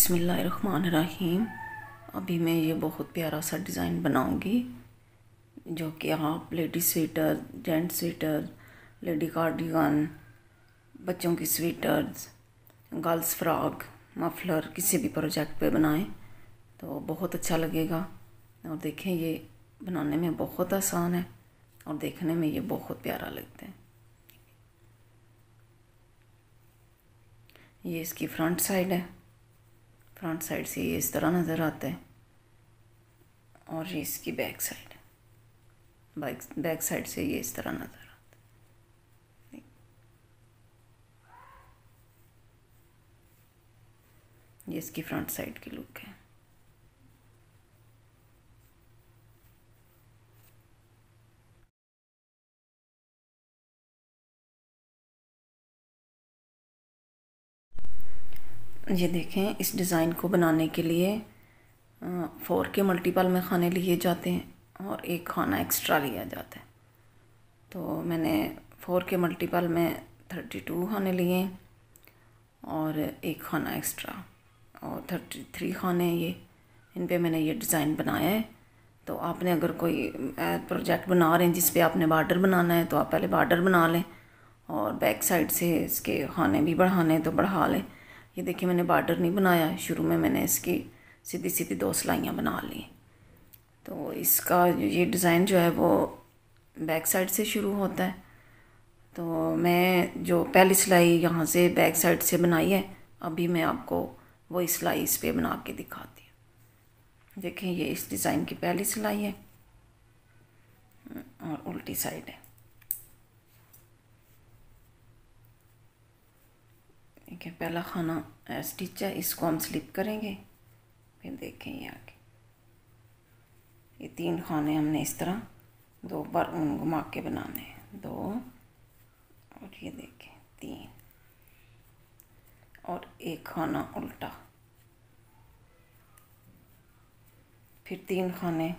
बिस्मिल्लाहिर्रहमानिर्रहीम। अभी मैं ये बहुत प्यारा सा डिज़ाइन बनाऊंगी जो कि आप lady sweater, gent sweater, lady cardigan, बच्चों की स्वेटर्स, गर्ल्स फ्रॉक, मफलर किसी भी प्रोजेक्ट पे बनाएं तो बहुत अच्छा लगेगा। और देखें, ये बनाने में बहुत आसान है और देखने में ये बहुत प्यारा लगता है। ये इसकी फ्रंट साइड है। फ्रंट साइड से ये इस तरह नज़र आता है और ये इसकी बैक साइड है। बैक साइड से ये इस तरह नज़र आता है। ये इसकी फ्रंट साइड की लुक है। ये देखें, इस डिज़ाइन को बनाने के लिए 4 के मल्टीपल में खाने लिए जाते हैं और एक खाना एक्स्ट्रा लिया जाता है। तो मैंने 4 के मल्टीपल में 32 खाने लिए और एक खाना एक्स्ट्रा और 33 खाने ये इन पे मैंने ये डिज़ाइन बनाया है। तो आपने अगर कोई प्रोजेक्ट बना रहे हैं जिस पे आपने बॉर्डर बनाना है तो आप पहले बॉर्डर बना लें और बैक साइड से इसके खाने भी बढ़ाने हैं तो बढ़ा लें। ये देखिए, मैंने बॉर्डर नहीं बनाया, शुरू में मैंने इसकी सीधी सीधी 2 सिलाइयाँ बना ली। तो इसका ये डिज़ाइन जो है वो बैक साइड से शुरू होता है। तो मैं जो पहली सिलाई यहाँ से बैक साइड से बनाई है, अभी मैं आपको वही सिलाई इस पे बना के दिखाती हूँ। देखें, ये इस डिज़ाइन की पहली सिलाई है और उल्टी साइड है। ठीक है, पहला खाना स्टिच है, इसको हम स्लिप करेंगे। फिर देखें ये आगे ये 3 खाने हमने इस तरह 2 बार ऊन घुमा के बनाने हैं। 2 और ये देखें 3 और एक खाना उल्टा, फिर 3 खाने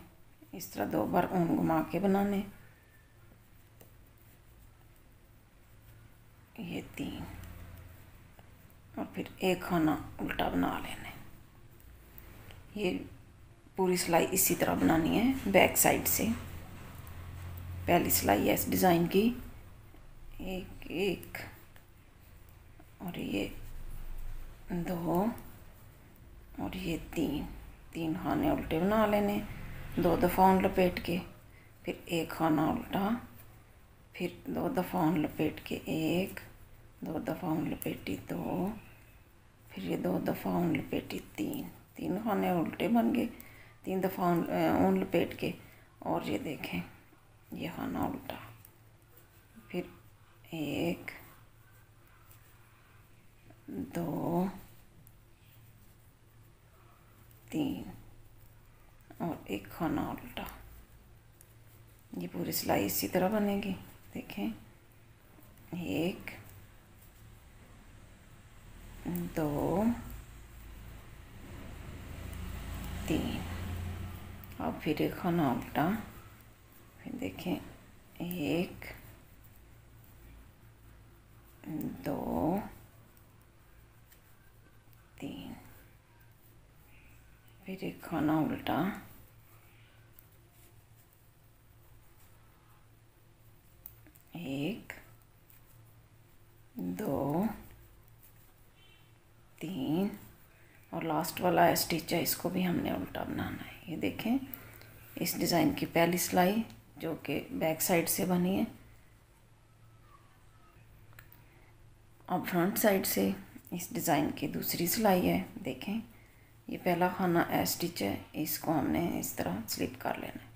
इस तरह 2 बार ऊन घुमा के बनाने। ये 3 और फिर एक खाना उल्टा बना लेना। ये पूरी सिलाई इसी तरह बनानी है बैक साइड से। पहली सिलाई है इस डिज़ाइन की, एक एक और ये 2 और ये 3 खाने उल्टे बना लेने 2 दफ़ा ऊन लपेट के, फिर एक खाना उल्टा, फिर 2 दफ़ा ऊन लपेट के 1, 2 दफ़ा ऊन लपेटी 2, फिर ये 2 दफ़ा ऊन लपेटी 3 खाने उल्टे बन गए। 3 दफ़ा ऊन लपेट के और ये देखें ये खाना उल्टा, फिर 1, 2, 3 और एक खाना उल्टा। ये पूरी सिलाई इसी तरह बनेगी। देखें 1, 2, 3 अब फिर एक खाना उल्टा, फिर देखें 1, 2, 3 फिर एक खाना उल्टा, 1, 2, 3 और लास्ट वाला स्टिच है, इसको भी हमने उल्टा बनाना है। ये देखें, इस डिज़ाइन की पहली सिलाई जो कि बैक साइड से बनी है। अब फ्रंट साइड से इस डिज़ाइन की दूसरी सिलाई है। देखें, ये पहला खाना स्टिच है, इसको हमने इस तरह स्लिप कर लेना है।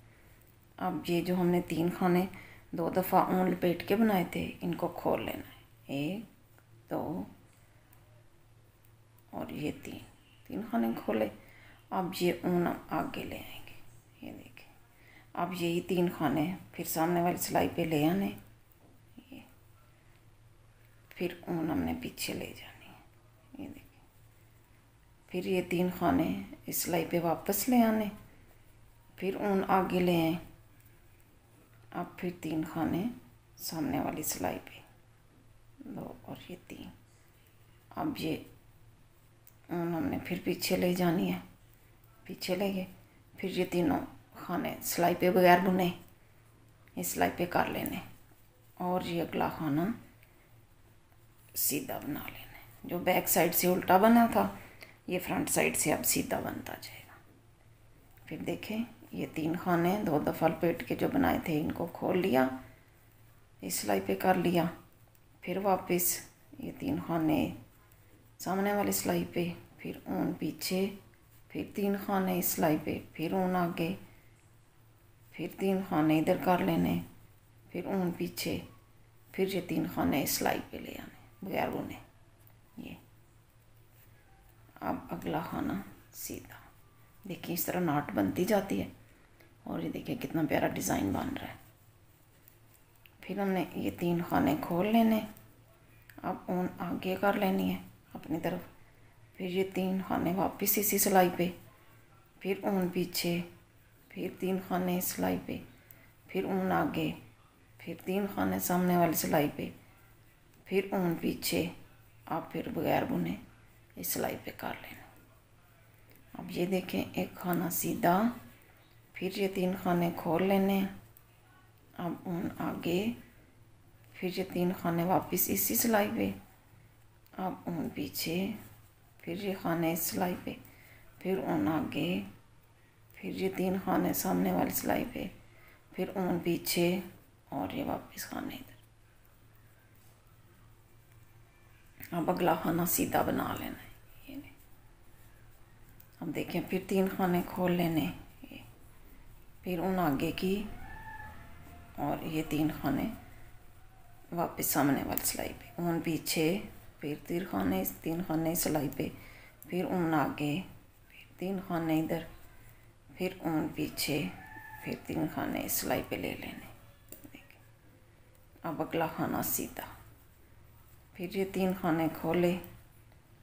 अब ये जो हमने 3 खाने 2 दफ़ा ऊन लपेट के बनाए थे, इनको खोल लेना है। 1, 2 और ये 3 खाने खोले। अब ये ऊन आगे ले आएंगे। ये देखें, अब यही 3 खाने फिर सामने वाली सिलाई पे ले आने, ये फिर ऊन हमने पीछे ले जानी है। ये देखें, फिर ये 3 खाने इस सिलाई पे वापस ले आने, फिर ऊन आगे ले आए। अब फिर 3 खाने सामने वाली सिलाई पे 2 और ये 3। अब ये ऊन हमने फिर पीछे ले जानी है, पीछे ले गए। फिर ये तीनों खाने सिलाई पे बगैर बुने इस सिलाई पे कर लेने, और ये अगला खाना सीधा बना लेना। जो बैक साइड से उल्टा बना था ये फ्रंट साइड से अब सीधा बनता जाएगा। फिर देखें ये 3 खाने 2 दफ़ा लपेट के जो बनाए थे इनको खोल लिया, इस सिलाई पे कर लिया। फिर वापस ये 3 खाने सामने वाली सिलाई पे, फिर ऊन पीछे, फिर 3 खाने इस सिलाई पे, फिर ऊन आगे, फिर 3 खाने इधर कर लेने, फिर ऊन पीछे, फिर ये 3 खाने इस सिलाई पे ले आने बगैर बुने। ये अब अगला खाना सीधा, देखिए इस तरह नाट बनती जाती है, और ये देखिए कितना प्यारा डिज़ाइन बन रहा है। फिर हमने ये 3 खाने खोल लेने, अब ऊन आगे कर लेनी है अपनी तरफ, फिर ये 3 खाने वापस इसी सिलाई पे, फिर ऊन पीछे, फिर 3 खाने इस सिलाई पे, फिर ऊन आगे, फिर 3 खाने सामने वाली सिलाई पे, फिर ऊन पीछे, आप फिर बगैर बुने इस सिलाई पे कर लेना। अब ये देखें एक खाना सीधा, फिर ये 3 खाने खोल लेने, अब ऊन आगे, फिर ये 3 खाने वापस इसी सिलाई पे, अब ऊन पीछे, फिर ये खाने इस सिलाई पे, फिर ऊन आगे, फिर ये 3 खाने सामने वाली सिलाई पे, फिर ऊन पीछे, और ये वापस खाने इधर। अब अगला खाना सीधा बना लेना है। ये नहीं, अब देखें फिर 3 खाने खोल लेने, फिर ऊन आगे की, और ये 3 खाने वापस सामने वाली सिलाई पे, ऊन पीछे, फिर 3 खाने सिलाई पे, फिर ऊन आगे, फिर 3 खाने इधर, फिर ऊन पीछे, फिर 3 खाने सिलाई पे ले लेने। अब अगला खाना सीधा, फिर ये 3 खाने खोले,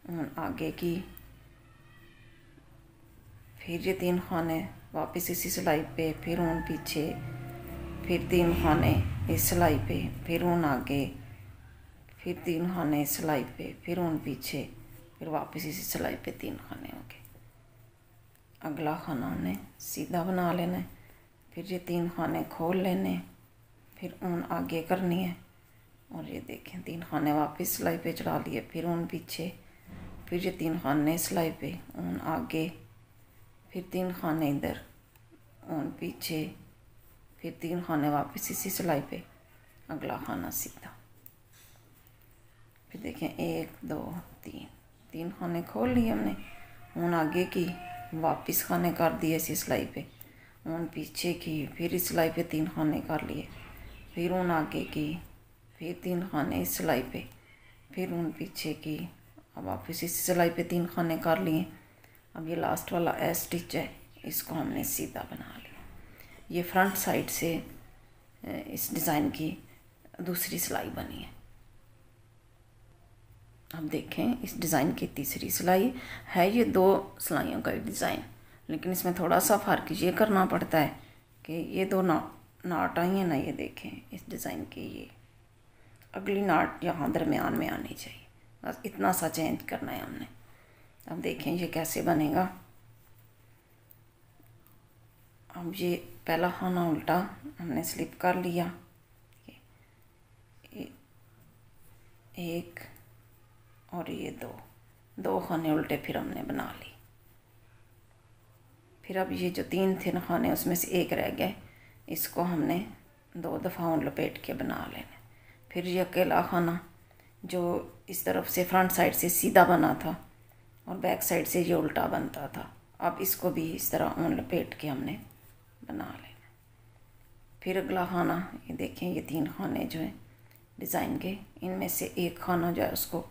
ऊन आगे की, फिर ये 3 खाने वापस इसी सिलाई पे, फिर ऊन पीछे, फिर 3 खाने इस सिलाई पे, फिर ऊन आगे, फिर 3 खाने इस सिलाई पे, फिर ऊन पीछे, फिर वापस इसी सिलाई पे 3 खाने हो गए। अगला खाना हमने सीधा बना लेना है, फिर ये 3 खाने खोल लेने, फिर ऊन आगे करनी है, और ये देखें 3 खाने वापस सिलाई पे चढ़ा लिए, फिर ऊन पीछे, फिर ये 3 खाने सिलाई पे, ऊन आगे, फिर 3 खाने इधर, ऊन पीछे, फिर 3 खाने वापस इसी सिलाई पे, अगला खाना सीधा। फिर देखें 1 2 3 खाने खोल लिए हमने, ऊन आगे की, वापस खाने कर दिए इसी सिलाई पे, ऊन पीछे की, फिर इस सिलाई पे 3 खाने कर लिए, फिर ऊन आगे की, फिर 3 खाने इस सिलाई पे, फिर ऊन पीछे की, अब वापस इस सिलाई पे 3 खाने कर लिए। अब ये लास्ट वाला ए स्टिच है, इसको हमने सीधा बना लिया। ये फ्रंट साइड से इस डिज़ाइन की दूसरी सिलाई बनी है। अब देखें इस डिज़ाइन की तीसरी सिलाई है। ये 2 सिलाइयों का डिज़ाइन, लेकिन इसमें थोड़ा सा फ़र्क ये करना पड़ता है कि ये 2 नाट आई हैं ना, ये देखें इस डिज़ाइन की ये अगली नाट यहाँ दरमियान में आनी चाहिए, बस इतना सा चेंज करना है हमने। अब देखें ये कैसे बनेगा। अब ये पहला खाना उल्टा हमने स्लिप कर लिया, 1 और ये 2 खाने उल्टे फिर हमने बना ली। फिर अब ये जो 3 थे खाने उसमें से 1 रह गए, इसको हमने 2 दफ़ा लपेट के बना लेना। फिर ये अकेला खाना जो इस तरफ से फ्रंट साइड से सीधा बना था और बैक साइड से ये उल्टा बनता था, अब इसको भी इस तरह ऊन लपेट के हमने बना लेना। फिर अगला खाना ये देखें, ये 3 खाने जो हैं डिज़ाइन के, इनमें से 1 खाना जो है उसको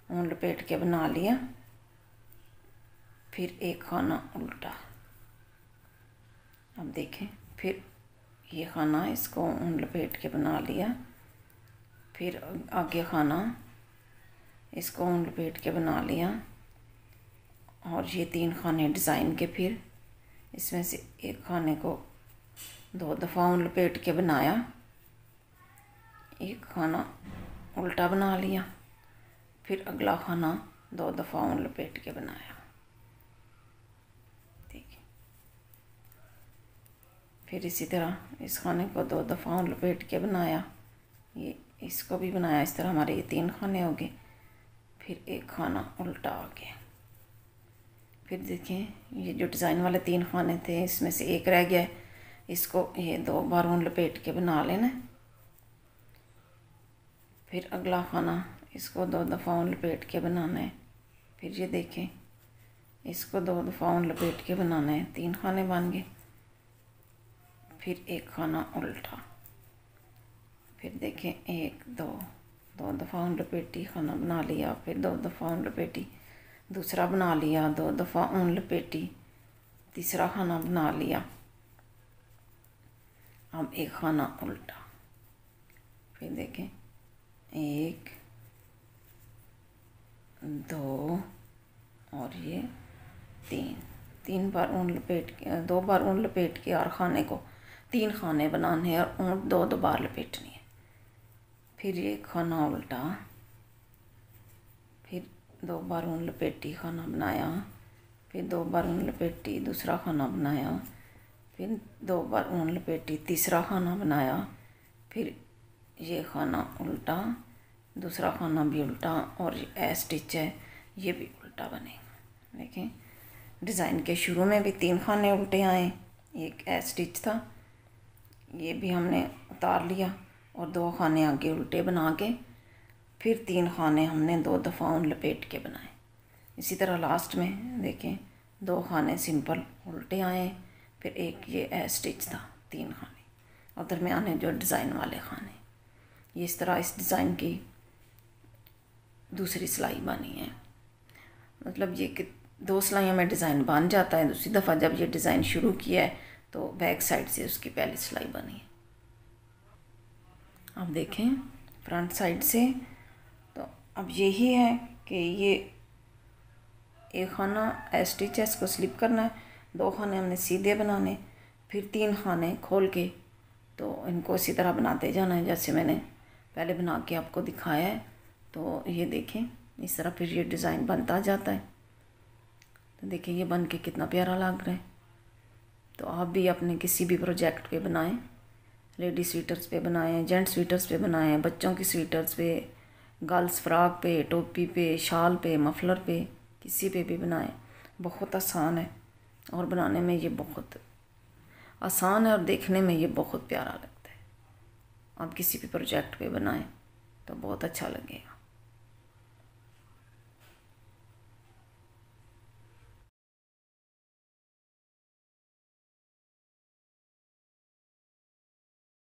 ऊन लपेट के बना लिया, फिर 1 खाना उल्टा। अब देखें फिर ये खाना इसको ऊन लपेट के बना लिया, फिर आगे खाना इसको ऊन लपेट के बना लिया, और ये 3 खाने डिज़ाइन के, फिर इसमें से 1 खाने को 2 दफ़ा ऊन लपेट के बनाया, 1 खाना उल्टा बना लिया, फिर अगला खाना 2 दफ़ा ऊन लपेट के बनाया। देखिए, फिर इसी तरह इस खाने को 2 दफ़ा ऊन लपेट के बनाया। ये इसको भी बनाया। इस तरह हमारे ये 3 खाने हो गए। फिर एक खाना उल्टा आ गया। फिर देखें, ये जो डिज़ाइन वाले 3 खाने थे इसमें से एक रह गया है। इसको ये 2 बार ऊन लपेट के बना लेना। फिर अगला खाना इसको 2 दफ़ा ऊन लपेट के बनाना है। फिर ये देखें, इसको 2 दफ़ा ऊन लपेट के बनाना है। 3 खाने बन गए। फिर एक खाना उल्टा। फिर देखें, 1 2 दफ़ा ऊन लपेटी, खाना बना लिया। फिर 2 दफ़ा ऊन लपेटी, दूसरा बना लिया। 2 दफ़ा ऊन लपेटी, तीसरा खाना बना लिया। अब एक खाना उल्टा। फिर देखें, 1 2 और ये 3 बार ऊन लपेट के 2 बार ऊन लपेट के और खाने को 3 खाने बनाने हैं और ऊन 2 बार लपेटनी है। फिर ये खाना उल्टा। फिर 2 बार ऊन लपेटी, खाना बनाया। फिर 2 बार ऊन लपेटी, दूसरा खाना बनाया। फिर 2 बार ऊन लपेटी, तीसरा खाना बनाया। फिर ये खाना उल्टा, दूसरा खाना भी उल्टा और ये ए स्टिच है, ये भी उल्टा बनेगा। देखें, डिज़ाइन के शुरू में भी 3 खाने उल्टे आए, एक ए स्टिच था, ये भी हमने उतार लिया और 2 खाने आगे उल्टे बना के फिर 3 खाने हमने 2 दफ़ा ऊन लपेट के बनाए। इसी तरह लास्ट में देखें, 2 खाने सिंपल उल्टे आए, फिर एक ये ए स्टिच था, 3 खाने और दरमियाने जो डिज़ाइन वाले खाने। ये इस तरह इस डिज़ाइन की दूसरी सिलाई बनी है। मतलब ये कि 2 सिलाइयों में डिज़ाइन बन जाता है। दूसरी दफ़ा जब ये डिज़ाइन शुरू किया है तो बैक साइड से उसकी पहली सिलाई बनी है। अब देखें फ्रंट साइड से, तो अब यही है कि ये एक खाना ए स्टिच है, इसको स्लिप करना है। 2 खाने हमने सीधे बनाने, फिर 3 खाने खोल के तो इनको इसी तरह बनाते जाना है जैसे मैंने पहले बना के आपको दिखाया है। तो ये देखें, इस तरह फिर ये डिज़ाइन बनता जाता है। तो देखिए ये बन के कितना प्यारा लग रहा है। तो आप भी अपने किसी भी प्रोजेक्ट पे बनाएं, लेडी स्वेटर्स पे बनाएं, जेंट्स स्वेटर्स पे बनाएं, बच्चों की स्वेटर्स पे, गर्ल्स फ्रॉक पे, टोपी पे, शाल पे, मफलर पे, किसी पे भी बनाएं। बहुत आसान है और बनाने में ये बहुत आसान है और देखने में ये बहुत प्यारा लगता है। आप किसी भी प्रोजेक्ट पे बनाएं तो बहुत अच्छा लगेगा।